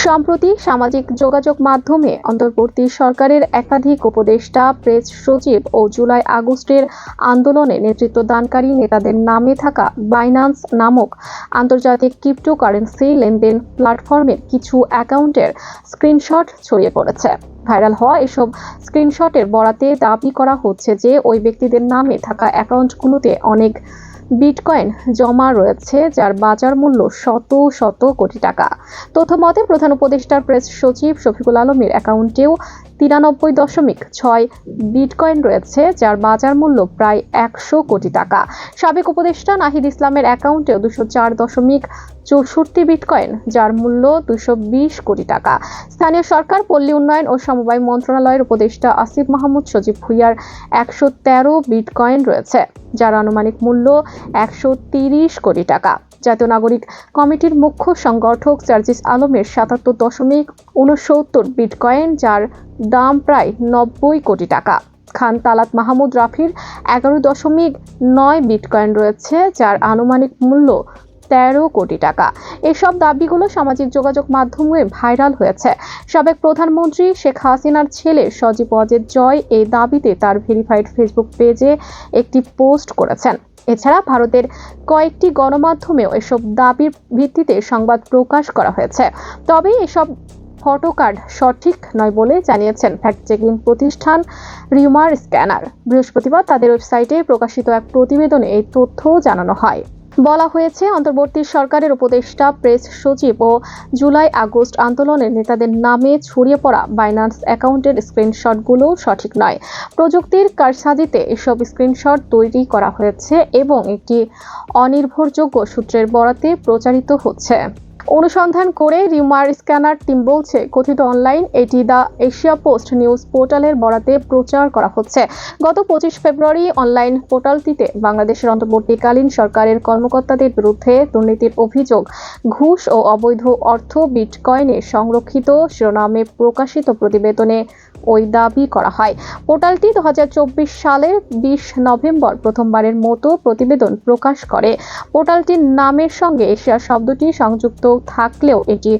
সম্প্রতি সামাজিক যোগাযোগ মাধ্যমে অন্তর্বর্তী সরকারের একাধিক উপদেষ্টা, প্রেস সচিব ও জুলাই আগস্টের আন্দোলনে নেতৃত্বদানকারী নেতাদের নামে থাকা বাইন্যান্স নামক আন্তর্জাতিক ক্রিপ্টোকারেন্সি লেনদেন প্ল্যাটফর্মের কিছু অ্যাকাউন্টের স্ক্রিনশট ছড়িয়ে পড়েছে। ভাইরাল হওয়া এসব স্ক্রিনশটের বরাতে দাবি করা হচ্ছে যে ওই ব্যক্তিদের নামে থাকা অ্যাকাউন্টগুলোতে অনেক বিটকয়েন জমা রয়েছে, যার বাজার মূল্য শত শত কোটি টাকা। তথ্য মতে প্রধান উপদেষ্টার প্রেস সচিব শফিকুল আলমের অ্যাকাউন্টেও 93.6 বিটকয়েন রয়েছে, যার বাজার মূল্য প্রায় 100 কোটি টাকা। সাবেক উপদেষ্টা নাহিদ ইসলামের অ্যাকাউন্টেও 204.64 বিটকয়েন, যার মূল্য 220 কোটি টাকা। স্থানীয় সরকার, পল্লী উন্নয়ন ও সমবায় মন্ত্রণালয়ের উপদেষ্টা আসিফ মাহমুদ সজীব ভুঁইয়ার 113 বিটকয়েন রয়েছে, যার আনুমানিক মূল্য 130 কোটি টাকা। জাতীয় নাগরিক কমিটির মুখ্য সংগঠক সার্জিস আলমের 77.69 বিটকয়েন, যার দাম প্রায় 90 কোটি টাকা। খান তালাত মাহমুদ রাফির 11.9 বিটকয়েন রয়েছে, যার আনুমানিক মূল্য 13 কোটি টাকা। এসব দাবিগুলো সামাজিক যোগাযোগ মাধ্যমে ভাইরাল হয়েছে। সাবেক প্রধানমন্ত্রী শেখ হাসিনার ছেলে সজীব ওয়াজেদ জয় এই দাবিতে তার ভেরিফাইড ফেসবুক পেজে একটি পোস্ট করেছেন। এছাড়া ভারতের কয়েকটি গণমাধ্যমেও এসব দাবির ভিত্তিতে সংবাদ প্রকাশ করা হয়েছে। তবে এসব ফটোকার্ড সঠিক নয় বলে জানিয়েছেন ফ্যাক্ট চেকিং প্রতিষ্ঠান রিউমার স্ক্যানার। বৃহস্পতিবার তাদের ওয়েবসাইটে প্রকাশিত এক প্রতিবেদনে এই তথ্য জানানো হয়। বলা হয়েছে, অন্তর্বর্তী সরকারের উপদেষ্টা, প্রেস সচিব ও জুলাই আগস্ট আন্দোলনের নেতাদের নামে ছড়িয়ে পড়া বাইন্যান্স অ্যাকাউন্টের স্ক্রিনশটগুলো সঠিক নয়। প্রযুক্তির কারসাজিতে এসব স্ক্রিনশট তৈরি করা হয়েছে এবং একটি অনির্ভরযোগ্য সূত্রের বরাতে প্রচারিত হচ্ছে। অনুসন্ধান করে রিউমার স্ক্যানার টিম বলছে, কথিত অনলাইন এটি দ্য এশিয়া পোস্ট নিউজ পোর্টালের বরাতে প্রচার করা হচ্ছে। গত 25 ফেব্রুয়ারি অনলাইন পোর্টালটিতে বাংলাদেশের অন্তর্বর্তীকালীন সরকারের কর্মকর্তাদের বিরুদ্ধে দুর্নীতির অভিযোগ, ঘুষ ও অবৈধ অর্থ বিটকয়েনে সংরক্ষিত শিরোনামে প্রকাশিত প্রতিবেদনে ওই দাবি করা হয়। পোর্টালটি 2024 সালের 20 নভেম্বর প্রথমবারের মতো প্রতিবেদন প্রকাশ করে। পোর্টালটির নামের সঙ্গে এশিয়া শব্দটি সংযুক্ত থাকলেও এটি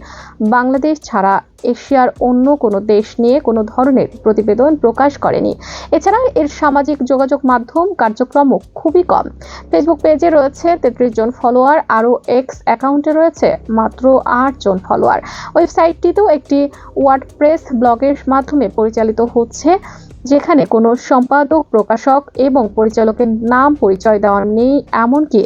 বাংলাদেশ ছাড়া এশিয়ার অন্য কোনো দেশ নিয়ে কোনো ধরনের প্রতিবেদন প্রকাশ করেনি। এছাড়া এর সামাজিক যোগাযোগ মাধ্যম কার্যক্রমও খুবই কম। ফেসবুক পেজে রয়েছে 33 জন ফলোয়ার, আরও এক্স অ্যাকাউন্টে রয়েছে মাত্র 8 জন ফলোয়ার। ওয়েবসাইটটিতেও একটি ওয়ার্ডপ্রেস ব্লগের মাধ্যমে পরিচালিত হচ্ছে, যেখানে কোনো সম্পাদক, প্রকাশক এবং পরিচালকের নাম পরিচয় দেওয়া নেই, এমনকি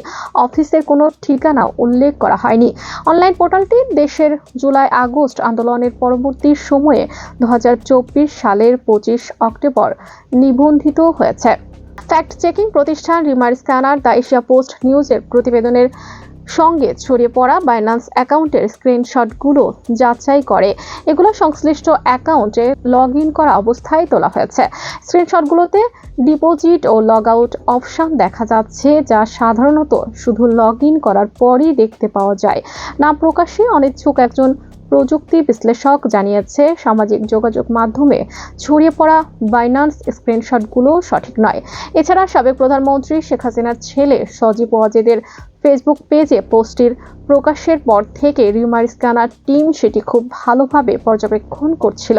অফিসের কোনো ঠিকানা উল্লেখ করা হয়নি। অনলাইন পোর্টালটি দেশের জুলাই আগস্ট আন্দোলনের পরবর্তী সময়ে 2024 সালের 25 অক্টোবর নিবন্ধিত হয়েছে। ফ্যাক্ট চেকিং প্রতিষ্ঠান rumour scanner the Asia post নিউজের প্রতিবেদনের সঙ্গে ছড়িয়ে পড়া বাইন্যান্স অ্যাকাউন্টের স্ক্রিনশটগুলো যাচাই করে। এগুলো সংশ্লিষ্ট অ্যাকাউন্টে লগ ইন করা অবস্থায় তোলা হয়েছে। স্ক্রিনশটগুলোতে ডিপোজিট ও লগ আউট অপশন দেখা যাচ্ছে, যা সাধারণত শুধু লগ ইন করার পরই দেখতে পাওয়া যায়। নাম প্রকাশে অনিচ্ছুক একজন প্রযুক্তি বিশ্লেষক জানিয়েছে, সামাজিক যোগাযোগ মাধ্যমে ছড়িয়ে পড়া বাইন্যান্স স্ক্রিনশটগুলো সঠিক নয়। এছাড়া সাবেক প্রধানমন্ত্রী শেখ হাসিনার ছেলে সজীব ওয়াজেদের ফেসবুক পেজে পোস্টটির প্রকাশের পর থেকে রিউমার স্ক্যানার টিম সেটি খুব ভালোভাবে পর্যবেক্ষণ করছিল।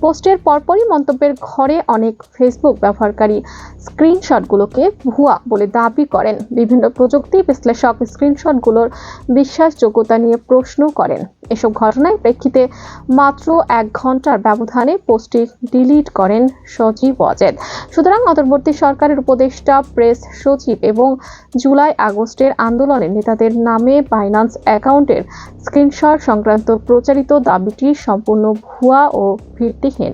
পোস্টের পরপরই মন্তব্যের ঘরে অনেক ফেসবুক ব্যবহারকারী স্ক্রিনশটগুলোকে ভুয়া বলে দাবি করেন। বিভিন্ন প্রযুক্তি বিশ্লেষক স্ক্রিনশটগুলোর বিশ্বাসযোগ্যতা নিয়ে প্রশ্ন করেন। এসব ঘটনার প্রেক্ষিতে মাত্র 1 ঘন্টার ব্যবধানে পোস্টটি ডিলিট করেন সজীব ওয়াজেদ। সুতরাং অন্তর্বর্তী সরকারের উপদেষ্টা, প্রেস সচিব এবং জুলাই আগস্টের আন্দোলনের নেতাদের নামে বাইন্যান্স অ্যাকাউন্টের স্ক্রিনশট সংক্রান্ত প্রচারিত দাবিটি সম্পূর্ণ ভুয়া ও ভিত্তিহীন।